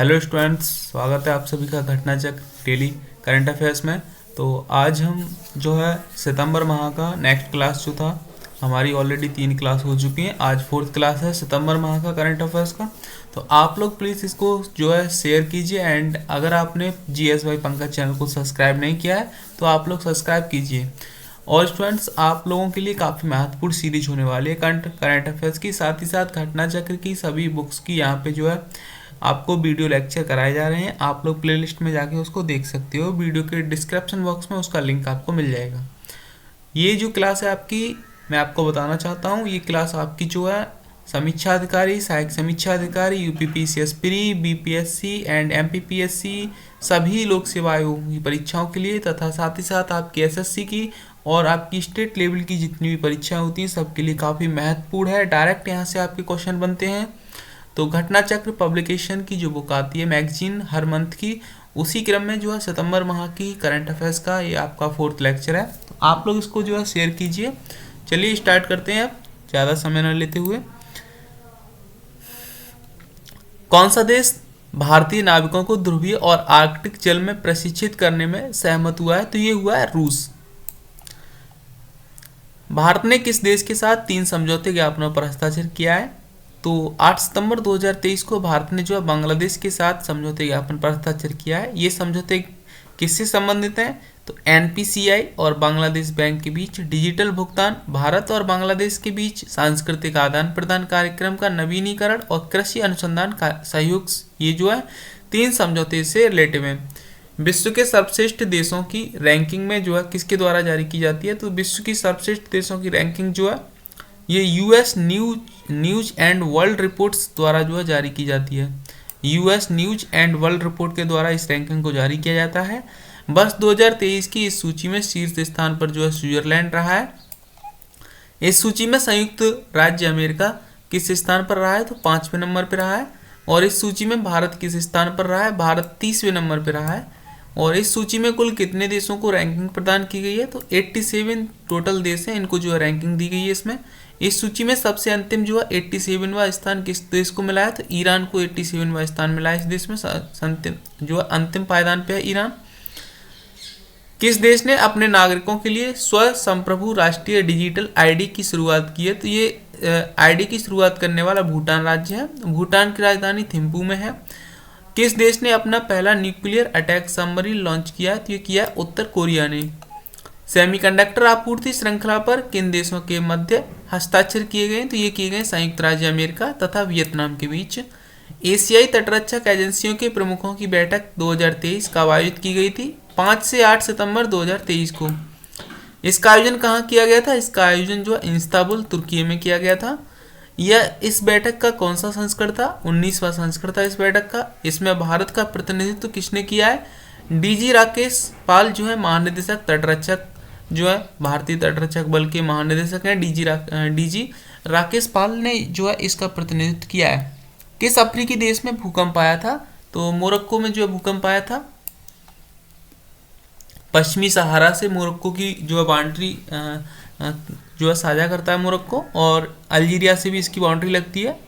Hello students, स्वागत है आप सभी का घटना चक्र डेली करंट अफेयर्स में। तो आज हम जो है सितंबर माह का नेक्स्ट क्लास जो था, हमारी ऑलरेडी 3 क्लास हो चुकी हैं। आज 4th क्लास है सितंबर माह का करंट अफेयर्स का। तो आप लोग प्लीज़ इसको जो है शेयर कीजिए, एंड अगर आपने जीएस भाई पंकज चैनल को सब्सक्राइब नहीं किया है तो आप लोग सब्सक्राइब कीजिए। और स्टूडेंट्स, आप लोगों के लिए काफ़ी महत्वपूर्ण सीरीज होने वाली है करंट अफेयर्स की, साथ ही साथ घटना चक्र की सभी बुक्स की यहाँ पे जो है आपको वीडियो लेक्चर कराए जा रहे हैं। आप लोग प्लेलिस्ट में जाके उसको देख सकते हो, वीडियो के डिस्क्रिप्शन बॉक्स में उसका लिंक आपको मिल जाएगा। ये जो क्लास है आपकी, मैं आपको बताना चाहता हूँ, ये क्लास आपकी जो है समीक्षा अधिकारी, सहायक समीक्षा अधिकारी, UPPCS pre, BPSC and MPPSC सभी लोक सेवा आयोग की परीक्षाओं के लिए, तथा साथ ही साथ आपकी एसएससी की और आपकी स्टेट लेवल की जितनी भी परीक्षाएं होती हैं सबके लिए काफ़ी महत्वपूर्ण है। डायरेक्ट यहाँ से आपके क्वेश्चन बनते हैं। तो घटना चक्र पब्लिकेशन की जो बुक आती है मैगजीन हर मंथ की, उसी क्रम में जो है सितंबर माह की करंट अफेयर्स का ये आपका 4th लेक्चर है। तो आप लोग इसको जो है शेयर कीजिए। चलिए स्टार्ट करते हैं अब ज़्यादा समय न लेते हुए। कौन सा देश भारतीय नाविकों को ध्रुवीय और आर्कटिक जल में प्रशिक्षित करने में सहमत हुआ है? तो ये हुआ है रूस। भारत ने किस देश के साथ 3 समझौते ज्ञापनों पर हस्ताक्षर किया है? तो 8 सितंबर 2023 को भारत ने जो है बांग्लादेश के साथ समझौते ज्ञापन पर हस्ताक्षर किया है। ये समझौते किससे संबंधित हैं? तो एनपीसीआई और बांग्लादेश बैंक के बीच डिजिटल भुगतान, भारत और बांग्लादेश के बीच सांस्कृतिक आदान प्रदान कार्यक्रम का नवीनीकरण और कृषि अनुसंधान का सहयोग, ये जो है 3 समझौते से रिलेटिव हैं। विश्व के सर्वश्रेष्ठ देशों की रैंकिंग में जो है किसके द्वारा जारी की जाती है? तो विश्व की सर्वश्रेष्ठ देशों की रैंकिंग जो है ये US news and world reports द्वारा जो है जारी की जाती है। US news and world report के द्वारा इस रैंकिंग को जारी किया जाता है। वर्ष 2023 की इस सूची में शीर्ष स्थान पर जो है स्विट्जरलैंड रहा है। इस सूची में संयुक्त राज्य अमेरिका किस स्थान पर रहा है? तो 5वें नंबर पर रहा है। और इस सूची में भारत किस स्थान पर रहा है? भारत 30वें नंबर पर रहा है। और इस सूची में कुल कितने देशों को रैंकिंग प्रदान की गई है? तो 87 टोटल देश हैं, इनको जो है रैंकिंग दी गई है इसमें। इस सूची में सबसे अंतिम जो है 87वां स्थान किस देश को मिला है? तो ईरान को 87वां स्थान मिला है। इस देश में जो है अंतिम पायदान पे है ईरान। किस देश ने अपने नागरिकों के लिए स्व संप्रभु राष्ट्रीय डिजिटल आईडी की शुरुआत की है? तो ये आईडी की शुरुआत करने वाला भूटान राज्य है। भूटान की राजधानी थिम्पू में है। किस देश ने अपना पहला न्यूक्लियर अटैक सबमरीन लॉन्च किया है? तो ये किया है उत्तर कोरिया ने। सेमीकंडक्टर आपूर्ति श्रृंखला पर किन देशों के मध्य हस्ताक्षर किए गए? तो ये किए गए संयुक्त राज्य अमेरिका तथा वियतनाम के बीच। एशियाई तटरक्षक एजेंसियों के प्रमुखों की बैठक 2023 कब आयोजित की गई थी? 5 से 8 सितंबर 2023 को। इसका आयोजन कहाँ किया गया था? इसका आयोजन जो है इस्तांबुल तुर्की में किया गया था। यह इस बैठक का कौन सा संस्करण था? 19वां संस्करण था इस बैठक का। इसमें भारत का प्रतिनिधित्व किसने किया है? डीजी राकेश पाल जो है महानिदेशक तटरक्षक जो है भारतीय तटरक्षक बल के महानिदेशक हैं। डीजी राकेश पाल ने जो है इसका प्रतिनिधित्व किया है। किस अफ्रीकी देश में भूकंप आया था? तो मोरक्को में जो है भूकंप आया था। पश्चिमी सहारा से मोरक्को की जो है बाउंड्री जो है साझा करता है मोरक्को, और अल्जीरिया से भी इसकी बाउंड्री लगती है,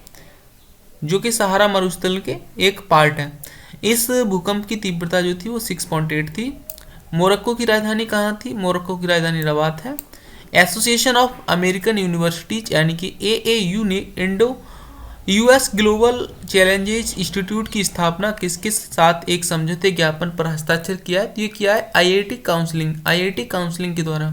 जो कि सहारा मरुस्थल के एक पार्ट है। इस भूकंप की तीव्रता जो थी वो 6.8 थी। मोरक्को की राजधानी कहाँ थी? मोरक्को की राजधानी रबात है। एसोसिएशन ऑफ अमेरिकन यूनिवर्सिटीज यानी कि एएयू ने Indo US global challenges institute की स्थापना किसके साथ एक समझौते ज्ञापन पर हस्ताक्षर किया है? तो ये किया है आईआईटी काउंसिलिंग के द्वारा।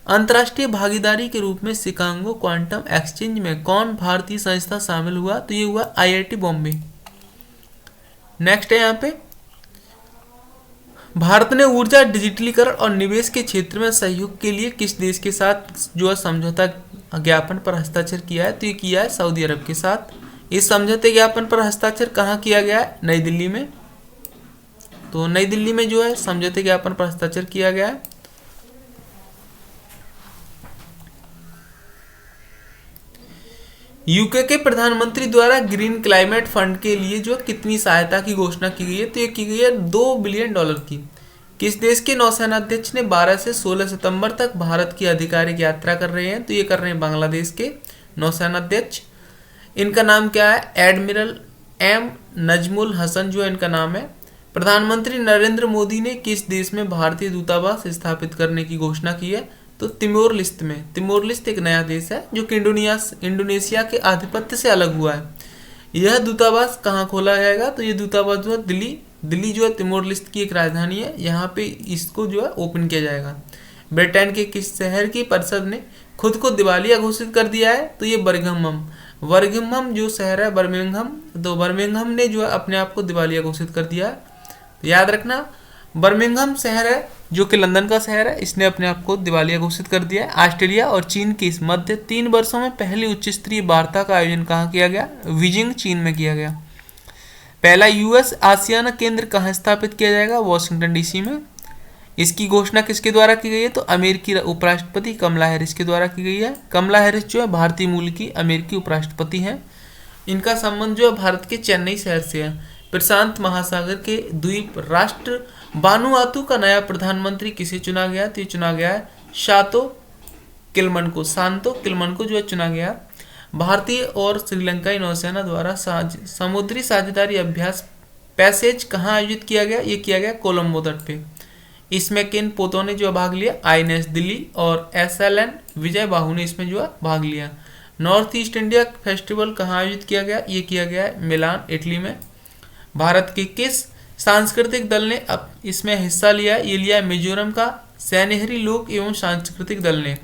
अंतर्राष्ट्रीय भागीदारी के रूप में शिकागो क्वांटम एक्सचेंज में कौन भारतीय संस्था शामिल हुआ? तो ये हुआ आईआईटी बॉम्बे। नेक्स्ट है यहाँ पे, भारत ने ऊर्जा डिजिटलीकरण और निवेश के क्षेत्र में सहयोग के लिए किस देश के साथ जो है समझौता ज्ञापन पर हस्ताक्षर किया है? तो ये किया है सऊदी अरब के साथ। इस समझौते ज्ञापन पर हस्ताक्षर कहाँ किया गया है? नई दिल्ली में। तो नई दिल्ली में जो है समझौते ज्ञापन पर हस्ताक्षर किया गया है। यूके के प्रधानमंत्री द्वारा ग्रीन क्लाइमेट फंड के लिए जो कितनी सहायता की घोषणा की गई है? तो ये की गई है $2 बिलियन की। किस देश के नौसेना अध्यक्ष ने 12 से 16 सितंबर तक भारत की आधिकारिक यात्रा कर रहे हैं? तो ये कर रहे हैं बांग्लादेश के नौसेना अध्यक्ष। इनका नाम क्या है? एडमिरल एम नजमुल हसन जो है इनका नाम है। प्रधानमंत्री नरेंद्र मोदी ने किस देश में भारतीय दूतावास स्थापित करने की घोषणा की है? तो तिमोर लिस्त में। तिमोर लिस्त एक नया देश है जो कि इंडोनेशिया के आधिपत्य से अलग हुआ है। यह दूतावास कहाँ खोला जाएगा? तो ये दूतावास जो है दिल्ली जो है तिमोर लिस्त की एक राजधानी है, यहाँ पे इसको जो है ओपन किया जाएगा। ब्रिटेन के किस शहर की परिषद ने खुद को दिवालिया घोषित कर दिया है? तो ये बर्मिंघम जो शहर है बर्मिंघम, तो बर्मिंघम ने जो है अपने आप को दिवालिया घोषित कर दिया है। तो याद रखना बर्मिंघम शहर है जो कि लंदन का शहर है, इसने अपने आप को दिवालिया घोषित कर दिया है। ऑस्ट्रेलिया और चीन के इस मध्य 3 वर्षों में पहली उच्च स्तरीय वार्ता का आयोजन कहाँ किया गया? बीजिंग चीन में किया गया। पहला यूएस आसियाना केंद्र कहाँ स्थापित किया जाएगा? वॉशिंगटन डीसी में। इसकी घोषणा किसके द्वारा की गई है? तो अमेरिकी उपराष्ट्रपति कमला हैरिस के द्वारा की गई है। कमला हैरिस जो है भारतीय मूल की अमेरिकी उपराष्ट्रपति हैं। इनका संबंध जो है भारत के चेन्नई शहर से है। प्रशांत महासागर के द्वीप राष्ट्र वानुआतू का नया प्रधानमंत्री किसे चुना गया? तो ये चुना गया है शांतो किल्मन को जो है चुना गया। भारतीय और श्रीलंकाई नौसेना द्वारा समुद्री साझेदारी अभ्यास पैसेज कहाँ आयोजित किया गया? ये किया गया कोलंबो तट पे। इसमें किन पोतों ने जो भाग लिया? आईएनएस दिल्ली और एसएलएन विजय बाहू ने इसमें जो है भाग लिया। नॉर्थ ईस्ट इंडिया फेस्टिवल कहाँ आयोजित किया गया? ये किया गया है मिलान इटली में। भारत के किस सांस्कृतिक दल ने अब इसमें हिस्सा लिया? ये लिया है मिजोरम का सैनहरी लोक एवं सांस्कृतिक दल ने।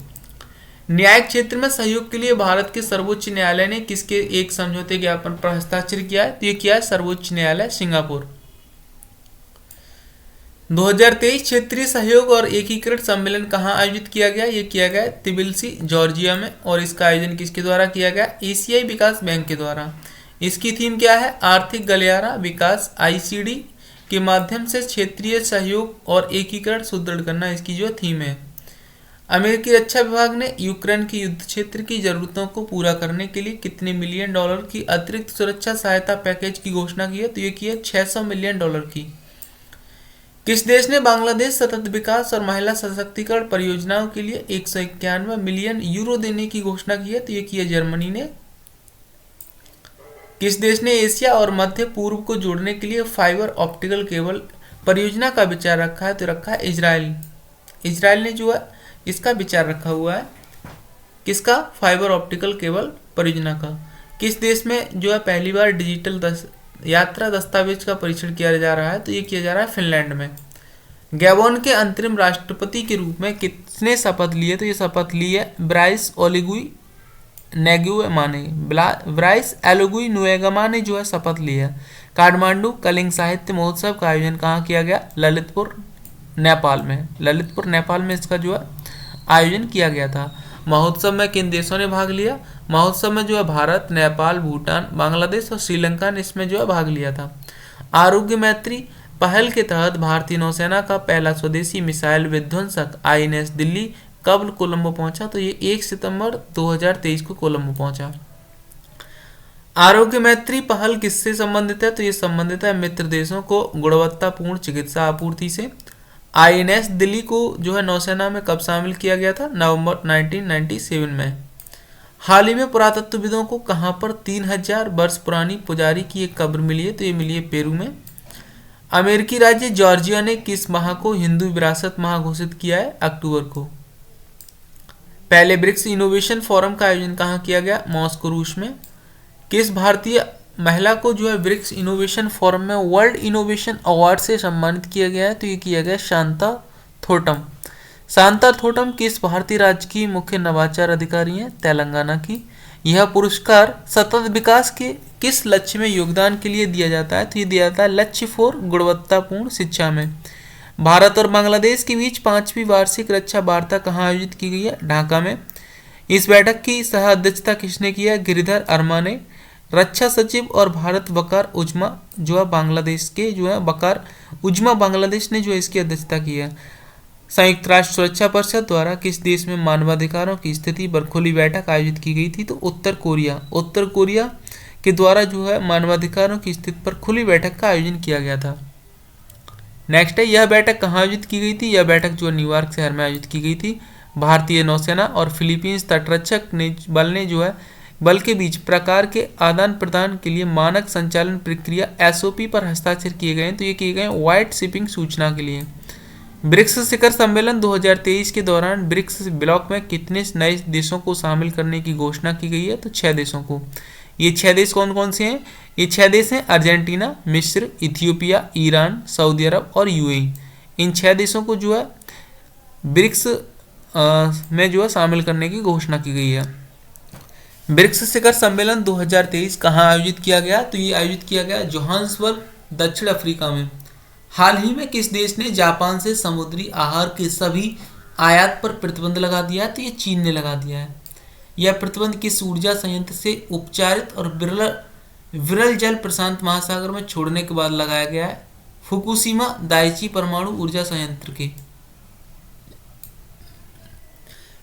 न्यायिक क्षेत्र में सहयोग के लिए भारत के सर्वोच्च न्यायालय ने किसके एक समझौते ज्ञापन पर हस्ताक्षर किया है? तो ये किया है सर्वोच्च न्यायालय सिंगापुर। 2023 क्षेत्रीय सहयोग और एकीकृत सम्मेलन कहाँ आयोजित किया गया? ये किया गया तिबिलिसी जॉर्जिया में। और इसका आयोजन किसके द्वारा किया गया? एशियाई विकास बैंक के द्वारा। इसकी थीम क्या है? आर्थिक गलियारा विकास आईसीडी के माध्यम से क्षेत्रीय सहयोग और एकीकरण सुदृढ़ करना इसकी जो थीम है। अमेरिकी रक्षा विभाग ने यूक्रेन के युद्ध क्षेत्र की जरूरतों को पूरा करने के लिए कितने मिलियन डॉलर की अतिरिक्त सुरक्षा सहायता पैकेज की घोषणा की है? तो ये की है 600 मिलियन डॉलर की। किस देश ने बांग्लादेश सतत विकास और महिला सशक्तिकरण परियोजनाओं के लिए 191 मिलियन यूरो देने की घोषणा की है? तो ये की है जर्मनी ने। किस देश ने एशिया और मध्य पूर्व को जोड़ने के लिए फाइबर ऑप्टिकल केबल परियोजना का विचार रखा है? तो रखा है इजराइल ने जो है इसका विचार रखा हुआ है। किसका? फाइबर ऑप्टिकल केबल परियोजना का। किस देश में जो है पहली बार डिजिटल यात्रा दस्तावेज का परीक्षण किया जा रहा है? तो ये किया जा रहा है फिनलैंड में। गैबोन के अंतरिम राष्ट्रपति के रूप में किसने शपथ ली है? तो ये शपथ ली है ब्राइस ओलिगुई नुएगमा ने जो है शपथ ली है। काठमांडू कलिंग साहित्य महोत्सव का आयोजन कहाँ किया गया? ललितपुर नेपाल में इसका जो है आयोजन किया गया था। महोत्सव में किन देशों ने भाग लिया? महोत्सव में जो है भारत, नेपाल, भूटान, बांग्लादेश और श्रीलंका ने इसमें जो है भाग लिया था। आरोग्य मैत्री पहल के तहत भारतीय नौसेना का पहला स्वदेशी मिसाइल विध्वंसक आईएनएस दिल्ली कब कोलंबो पहुंचा? तो ये 1 सितंबर 2023 को कोलंबो पहुंचा। आरोग्य मैत्री पहल किससे संबंधित है? तो ये संबंधित है मित्र देशों को गुणवत्तापूर्ण चिकित्सा आपूर्ति से। आईएनएस दिल्ली को जो है नौसेना में कब शामिल किया गया था? नवंबर 1997 में। हाल ही में पुरातत्वविदों को कहां पर 3000 वर्ष पुरानी पुजारी की एक कब्र मिली है? तो ये मिली है पेरू में। अमेरिकी राज्य जॉर्जिया ने किस माह को हिंदू विरासत माह घोषित किया है? अक्टूबर को। पहले ब्रिक्स इनोवेशन फोरम का आयोजन कहाँ किया गया? मॉस्को रूस में। किस भारतीय महिला को जो है ब्रिक्स इनोवेशन फोरम में वर्ल्ड इनोवेशन अवार्ड से सम्मानित किया गया है? तो ये किया गया शांता थोटम किस भारतीय राज्य की मुख्य नवाचार अधिकारी हैं? तेलंगाना की। यह पुरस्कार सतत विकास के किस लक्ष्य में योगदान के लिए दिया जाता है? तो ये दिया जाता है लक्ष्य फॉर गुणवत्तापूर्ण शिक्षा में। भारत और बांग्लादेश के बीच 5वीं वार्षिक रक्षा वार्ता कहाँ आयोजित की गई है? ढाका में। इस बैठक की सह अध्यक्षता किसने की है? गिरिधर अर्मा ने। रक्षा सचिव और भारत वकार उज्मा जो है बांग्लादेश के जो है वकार उज्मा बांग्लादेश ने जो है इसकी अध्यक्षता की है। संयुक्त राष्ट्र सुरक्षा परिषद द्वारा किस देश में मानवाधिकारों की स्थिति पर खुली बैठक आयोजित की गई थी? तो उत्तर कोरिया के द्वारा जो है मानवाधिकारों की स्थिति पर खुली बैठक का आयोजन किया गया था। नेक्स्ट है यह बैठक कहाँ आयोजित की गई थी? यह बैठक जो न्यूयॉर्क शहर में आयोजित की गई थी। भारतीय नौसेना और फिलीपींस तटरक्षक बल ने जो है बल के बीच प्रकार के आदान प्रदान के लिए मानक संचालन प्रक्रिया एसओपी पर हस्ताक्षर किए गए हैं। तो ये किए गए व्हाइट शिपिंग सूचना के लिए। ब्रिक्स शिखर सम्मेलन 2023 के दौरान ब्रिक्स ब्लॉक में कितने नए देशों को शामिल करने की घोषणा की गई है? तो 6 देशों को। ये 6 देश कौन कौन से हैं? ये 6 देश हैं अर्जेंटीना, मिस्र, इथियोपिया, ईरान, सऊदी अरब और यूएई। इन 6 देशों को जो है ब्रिक्स में जो है शामिल करने की घोषणा की गई है। ब्रिक्स शिखर सम्मेलन 2023 कहाँ आयोजित किया गया? तो ये आयोजित किया गया जोहान्सबर्ग, दक्षिण अफ्रीका में। हाल ही में किस देश ने जापान से समुद्री आहार के सभी आयात पर प्रतिबंध लगा दिया है? तो ये चीन ने लगा दिया है। यह प्रतिबंध किस ऊर्जा संयंत्र से उपचारित और विरल जल प्रशांत महासागर में छोड़ने के बाद लगाया गया है? फुकुशिमा दाइची परमाणु ऊर्जा संयंत्र के।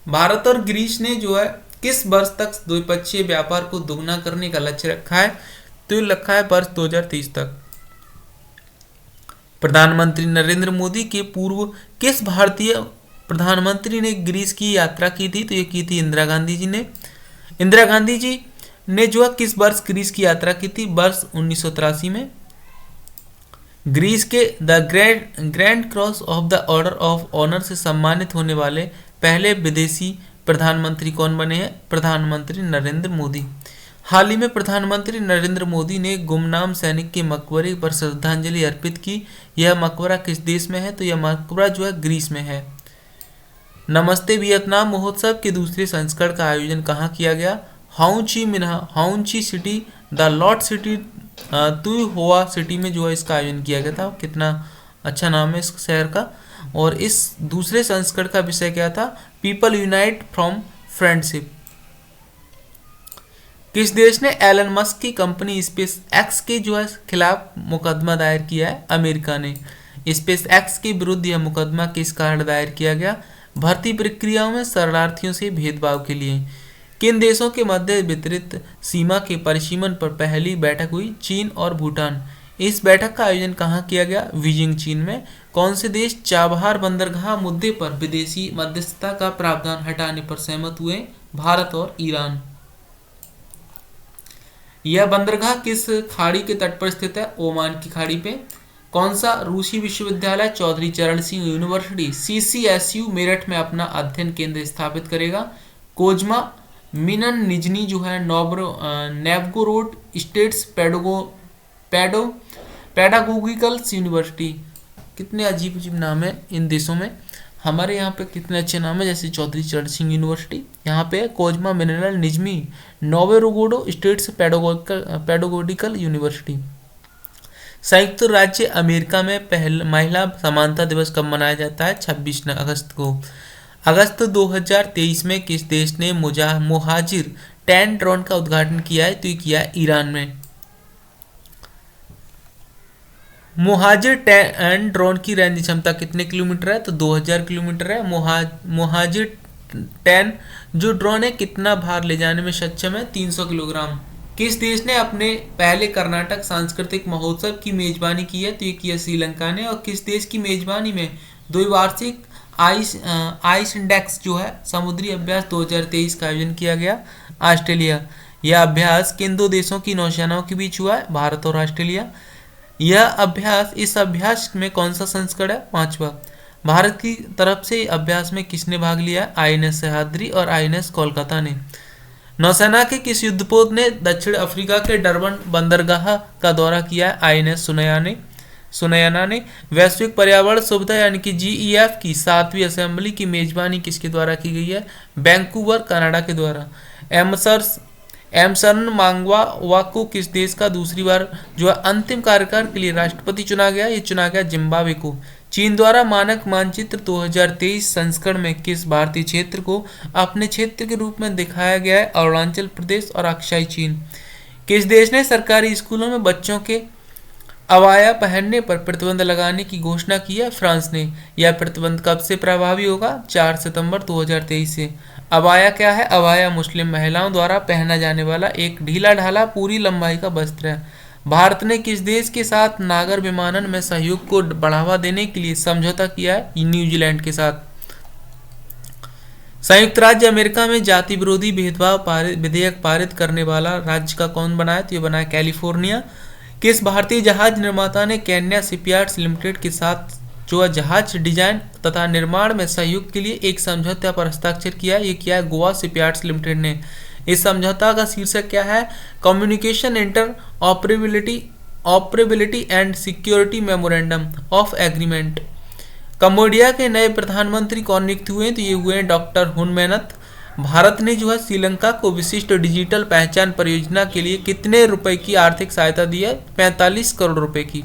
भारत और ग्रीस ने जो है किस वर्ष तक द्विपक्षीय व्यापार को दोगुना करने का लक्ष्य रखा है? तो ये रखा है वर्ष 2030 तक। प्रधानमंत्री नरेंद्र मोदी के पूर्व किस भारतीय प्रधानमंत्री ने ग्रीस की यात्रा की थी? तो ये की थी इंदिरा गांधी जी ने। इंदिरा गांधी जी ने जो है किस वर्ष ग्रीस की यात्रा की थी? वर्ष 1983 में। ग्रीस के the grand cross of the order of honour से सम्मानित होने वाले पहले विदेशी प्रधानमंत्री कौन बने हैं? प्रधानमंत्री नरेंद्र मोदी। हाल ही में प्रधानमंत्री नरेंद्र मोदी ने गुमनाम सैनिक के मकबरे पर श्रद्धांजलि अर्पित की। यह मकबरा किस देश में है? तो यह मकबरा जो है ग्रीस में है। नमस्ते वियतनाम महोत्सव के दूसरे संस्करण का आयोजन कहाँ किया गया? हाउ ची सिटी, द लॉट सिटी, तुई हुआ सिटी में जो है इसका आयोजन किया गया था। कितना अच्छा नाम है इस शहर का। और इस दूसरे संस्करण का विषय क्या था? People unite from friendship. किस देश ने एलन मस्क की कंपनी स्पेस एक्स के जो है खिलाफ मुकदमा दायर किया है? अमेरिका ने। स्पेस एक्स के विरुद्ध यह मुकदमा किस कारण दायर किया गया? भर्ती प्रक्रियाओं में शरणार्थियों से भेदभाव के लिए। किन देशों के मध्य वितरित सीमा के परिसीमन पर पहली बैठक हुई? चीन और भूटान। इस बैठक का आयोजन कहाँ किया गया? बीजिंग, चीन में। कौन से देश चाबहार बंदरगाह मुद्दे पर विदेशी मध्यस्थता का प्रावधान हटाने पर सहमत हुए? भारत और ईरान। यह बंदरगाह किस खाड़ी के तट पर स्थित है? ओमान की खाड़ी पे। कौन सा रूसी विश्वविद्यालय चौधरी चरण सिंह यूनिवर्सिटी CCSU मेरठ में अपना अध्ययन केंद्र स्थापित करेगा? कोजमा मिनन निजनी जो है नेवगोरोड स्टेट्स पेडागोगिकल यूनिवर्सिटी। कितने अजीब अजीब नाम है इन देशों में। हमारे यहाँ पे कितने अच्छे नाम है, जैसे चौधरी चरण सिंह यूनिवर्सिटी। यहाँ पे कोजमा मिनरल निजमी नोवेरोगोडो स्टेट्स पेडागोगिकल यूनिवर्सिटी। संयुक्त राज्य अमेरिका में महिला समानता दिवस कब मनाया जाता है? 26 अगस्त को। अगस्त 2023 में किस देश ने मोहाजिर 10 ड्रोन का उद्घाटन किया है? तो ये किया है ईरान में। मोहाजिर 10 ड्रोन की रेंज क्षमता कितने किलोमीटर है? तो 2000 किलोमीटर है। मोहाजिर 10 जो ड्रोन है कितना भार ले जाने में सक्षम है? 300 किलोग्राम। किस देश ने अपने पहले कर्नाटक सांस्कृतिक महोत्सव की मेजबानी की है? तो ये किया श्रीलंका ने। और किस देश की मेजबानी में द्विवार्षिक आइस इंडेक्स जो है समुद्री अभ्यास 2023 का आयोजन किया गया? ऑस्ट्रेलिया। यह अभ्यास किन दो देशों की नौसेनाओं के बीच हुआ है? भारत और ऑस्ट्रेलिया। इस अभ्यास में कौन सा संस्करण है? 5वां। भारत की तरफ से अभ्यास में किसने भाग लिया? INS सह्याद्री और INS कोलकाता ने। नौसेना के किस युद्धपोत ने दक्षिण अफ्रीका के डरबन बंदरगाह का दौरा किया है? INS सुनयना ने। वैश्विक पर्यावरण सुविधा यानी कि GEF की 7वीं असेंबली की मेजबानी किसके द्वारा की गई है? वैंकूवर, कनाडा के द्वारा। एमर्सन मांगवा को किस देश का दूसरी बार जो है अंतिम कार्यकाल के लिए राष्ट्रपति चुना गया? ये चुना गया जिम्बाब्वे को। चीन द्वारा मानक मानचित्र 2023 संस्करण में किस भारतीय क्षेत्र को अपने क्षेत्र के रूप में दिखाया गया है? अरुणाचल प्रदेश और अक्साई चीन। किस देश ने सरकारी स्कूलों में बच्चों के अबाया पहनने पर प्रतिबंध लगाने की घोषणा की है? फ्रांस ने। यह प्रतिबंध कब से प्रभावी होगा? 4 सितंबर 2023 से। अबाया क्या है? अबाया मुस्लिम महिलाओं द्वारा पहना जाने वाला एक ढीला ढाला पूरी लंबाई का वस्त्र है। भारत ने किस देश के साथ नागर विमानन में सहयोग को बढ़ावा देने के लिए समझौता किया है? न्यूजीलैंड के साथ। संयुक्त राज्य अमेरिका में जाति विरोधी भेदभाव विधेयक पारित करने वाला राज्य का कौन बना है? तो ये बना है कैलिफोर्निया। किस भारतीय जहाज निर्माता ने केन्या शिपयार्ड्स लिमिटेड के साथ जो जहाज डिजाइन तथा निर्माण में सहयोग के लिए एक समझौते पर हस्ताक्षर किया है? ये किया है गोवा शिपयार्ड्स लिमिटेड ने। इस समझौता का शीर्षक क्या है? Communication inter operability and security memorandum of agreement. Cambodia के नए प्रधानमंत्री कौन नियुक्त हुए हैं? तो ये हुए हैं डॉक्टर हुन मेनत। भारत ने जो है श्रीलंका को विशिष्ट डिजिटल पहचान परियोजना के लिए कितने रुपए की आर्थिक सहायता दी है? 45 करोड़ रुपए की।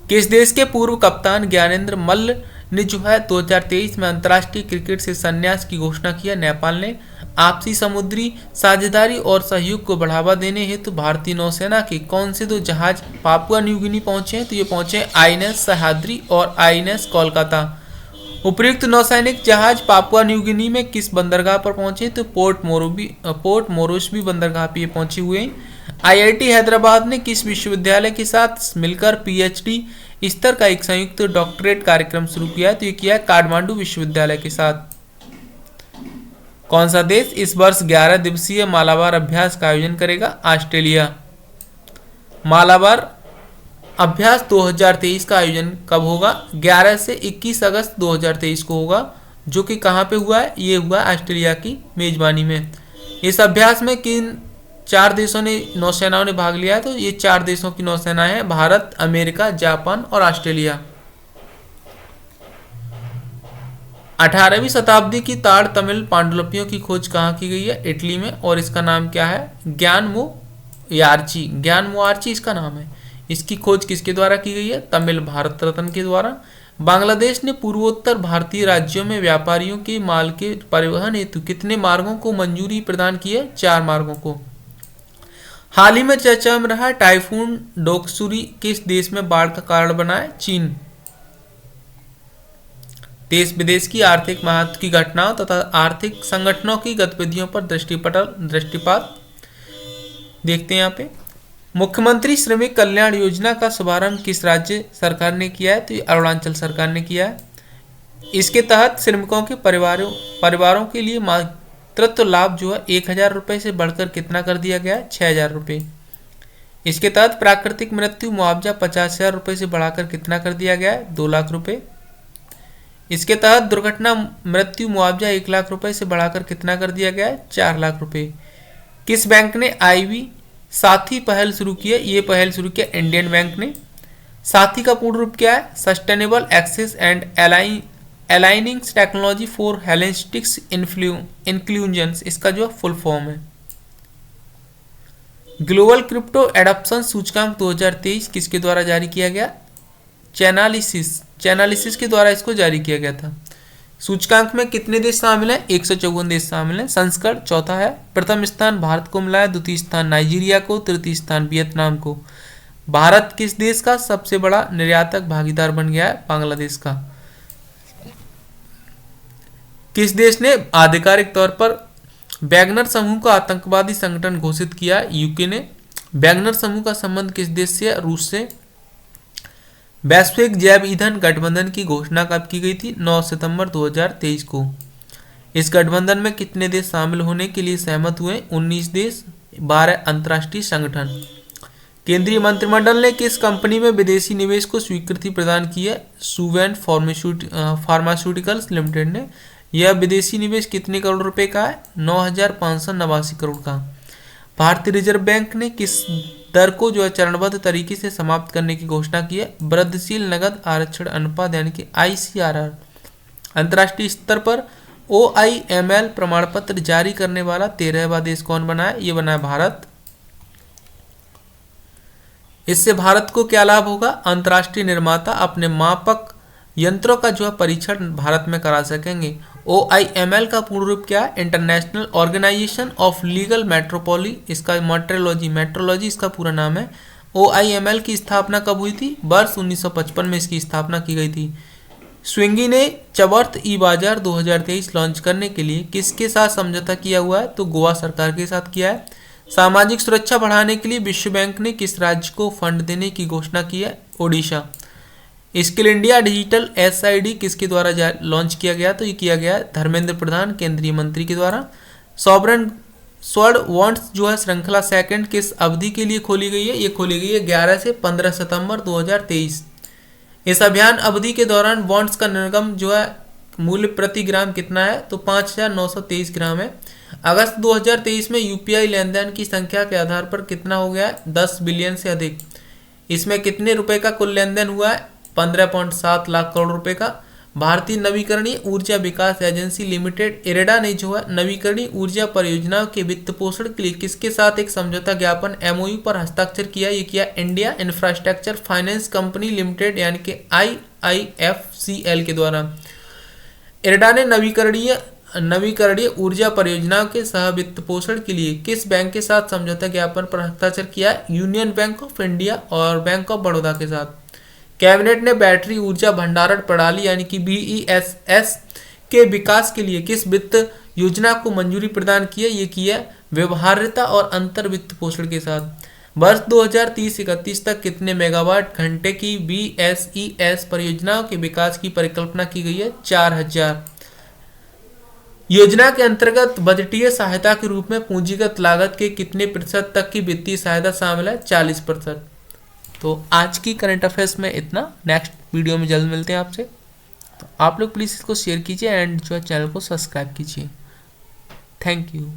किस देश के पूर्व कप्तान ज्ञानेंद्र मल्ल ने जो है 2023 में अंतर्राष्ट्रीय क्रिकेट से संन्यास की घोषणा किया? नेपाल ने। आपसी समुद्री साझेदारी और सहयोग को बढ़ावा देने हेतु भारतीय नौसेना के कौन से 2 जहाज पापुआ न्यू गिनी पहुंचे हैं? तो ये पहुंचे आईएनएस सह्याद्री और आईएनएस कोलकाता। उपयुक्त नौसैनिक जहाज पापुआ न्यू गिनी में किस बंदरगाह पर पहुंचे? तो पोर्ट मोरेस्बी बंदरगाह पर पहुंचे हुए हैं। आईआईटी हैदराबाद ने किस विश्वविद्यालय के साथ मिलकर पीएचडी स्तर का एक संयुक्त डॉक्टरेट कार्यक्रम शुरू किया है? तो ये किया है काठमांडू विश्वविद्यालय के साथ। कौन सा देश इस वर्ष 11 दिवसीय मालाबार अभ्यास का आयोजन करेगा? ऑस्ट्रेलिया। मालाबार अभ्यास 2023 का आयोजन कब होगा? 11 से 21 अगस्त 2023 को होगा, जो कि कहाँ पे हुआ है? ये हुआ ऑस्ट्रेलिया की मेजबानी में। इस अभ्यास में किन 4 देशों ने नौसेनाओं ने भाग लिया है? तो ये 4 देशों की नौसेनाएं हैं, भारत, अमेरिका, जापान और ऑस्ट्रेलिया। 18वीं शताब्दी की ताड़ तमिल पांडुलिपियों की खोज कहाँ की गई है? इटली में। और इसका नाम क्या है? ज्ञानमोआर्ची इसका नाम है। इसकी खोज किसके द्वारा की गई है? तमिल भारत रत्न के द्वारा। बांग्लादेश ने पूर्वोत्तर भारतीय राज्यों में व्यापारियों के माल के परिवहन हेतु कितने मार्गों को मंजूरी प्रदान की है? 4 मार्गों को। हाल ही में चर्चा में रहा टाइफून डोक्सुरी किस देश में बाढ़ का कारण बना है? चीन। देश विदेश की आर्थिक महत्व की घटनाओं तथा आर्थिक संगठनों की गतिविधियों पर दृष्टिपात देखते हैं यहाँ पे। मुख्यमंत्री श्रमिक कल्याण योजना का शुभारंभ किस राज्य सरकार ने किया है? तो अरुणाचल सरकार ने किया है। इसके तहत श्रमिकों के परिवारों के लिए मातृत्व लाभ जो है 1000 रुपये से बढ़कर कितना कर दिया गया है? 6000 रुपये। इसके तहत प्राकृतिक मृत्यु मुआवजा 50,000 रुपये से बढ़ाकर कितना कर दिया गया है? 2 लाख रुपये। इसके तहत दुर्घटना मृत्यु मुआवजा 1 लाख रुपए से बढ़ाकर कितना कर दिया गया है? 4 लाख रुपए। किस बैंक ने आईवी साथी पहल शुरू की है? ये पहल शुरू किया इंडियन बैंक ने। साथी का पूर्ण रूप क्या है? Sustainable access and aligning technology for holistic inclusion, इसका जो फुल फॉर्म है। ग्लोबल क्रिप्टो एडॉप्शन सूचकांक 2023 किसके द्वारा जारी किया गया? चैनालिसिस के द्वारा इसको जारी किया गया था। सूचकांक में कितने देश शामिल हैं? 154 देश शामिल हैं। संस्करण चौथा है। प्रथम स्थान भारत को मिला है, द्वितीय स्थान नाइजीरिया को, तृतीय स्थान वियतनाम को। भारत किस देश का सबसे बड़ा निर्यातक भागीदार बन गया है? बांग्लादेश का। किस देश ने आधिकारिक तौर पर वैगनर समूह को आतंकवादी संगठन घोषित किया? यूके ने। वैगनर समूह का संबंध किस देश से? रूस से। वैश्विक जैव ईंधन गठबंधन की घोषणा कब की गई थी? 9 सितंबर 2023 को। इस गठबंधन में कितने देश शामिल होने के लिए सहमत हुए? 19 देश, 12 अंतर्राष्ट्रीय संगठन। केंद्रीय मंत्रिमंडल ने किस कंपनी में विदेशी निवेश को स्वीकृति प्रदान की है? सुवेंट फार्मास्यूटिकल्स लिमिटेड ने। यह विदेशी निवेश कितने करोड़ रुपए का है? 9,589 करोड़ का। भारतीय रिजर्व बैंक ने किस दर को जो है चरणबद्ध तरीके से समाप्त करने की घोषणा की है? वृद्धिशील नगद आरक्षण अनुपात यानी कि ICRR। अंतर्राष्ट्रीय स्तर पर OIML प्रमाण पत्र जारी करने वाला 13वां देश कौन बना है? ये बना है भारत। इससे भारत को क्या लाभ होगा? अंतर्राष्ट्रीय निर्माता अपने मापक यंत्रों का जो है परीक्षण भारत में करा सकेंगे। OIML का पूर्ण रूप क्या है? इंटरनेशनल ऑर्गेनाइजेशन ऑफ लीगल मेट्रोपोली, इसका मेट्रोलॉजी इसका पूरा नाम है। OIML की स्थापना कब हुई थी? वर्ष 1955 में इसकी स्थापना की गई थी। स्विंगी ने चवर्थ ई बाजार 2023 लॉन्च करने के लिए किसके साथ समझौता किया हुआ है? तो गोवा सरकार के साथ किया है। सामाजिक सुरक्षा बढ़ाने के लिए विश्व बैंक ने किस राज्य को फंड देने की घोषणा की है? Odisha. Skill India digital SID किसके द्वारा लॉन्च किया गया? तो ये किया गया धर्मेंद्र प्रधान केंद्रीय मंत्री के द्वारा। सॉवरेन स्वर्ण बॉन्ड्स जो है श्रृंखला सेकंड किस अवधि के लिए खोली गई है? ये खोली गई है 11 से 15 सितंबर 2023। इस अभियान अवधि के दौरान बॉन्ड्स का निर्गम जो है मूल्य प्रति ग्राम कितना है? तो 5,923 ग्राम है। अगस्त 2023 में UPI लेन देन की संख्या के आधार पर कितना हो गया है? 10 बिलियन से अधिक। इसमें कितने रुपए का कुल लेन देन हुआ है? 15.7 लाख करोड़ रुपए का। भारतीय नवीकरणीय ऊर्जा विकास एजेंसी लिमिटेड इरेडा ने जो है नवीकरणीय ऊर्जा परियोजनाओं के वित्त पोषण के लिए किसके साथ एक समझौता ज्ञापन MOU पर हस्ताक्षर किया? ये किया India infrastructure finance company limited यानी कि IIFCL के द्वारा। इरेडा ने नवीकरणीय ऊर्जा परियोजनाओं के सह वित्त पोषण के लिए किस बैंक के साथ समझौता ज्ञापन पर हस्ताक्षर किया? यूनियन बैंक ऑफ इंडिया और बैंक ऑफ बड़ौदा के साथ। कैबिनेट ने बैटरी ऊर्जा भंडारण प्रणाली यानी कि BESS के विकास के लिए किस वित्त योजना को मंजूरी प्रदान की है? ये किया व्यवहार्यता और अंतर वित्त पोषण के साथ। वर्ष 2030-31 तक कितने मेगावाट घंटे की BESS परियोजनाओं के विकास की परिकल्पना की गई है? 4000। योजना के अंतर्गत बजटीय सहायता के रूप में पूंजीगत लागत के कितने प्रतिशत तक की वित्तीय सहायता शामिल है? 40%। तो आज की करंट अफेयर्स में इतना। नेक्स्ट वीडियो में जल्द मिलते हैं आपसे। तो आप लोग प्लीज़ इसको शेयर कीजिए एंड जो है चैनल को सब्सक्राइब कीजिए। Thank you.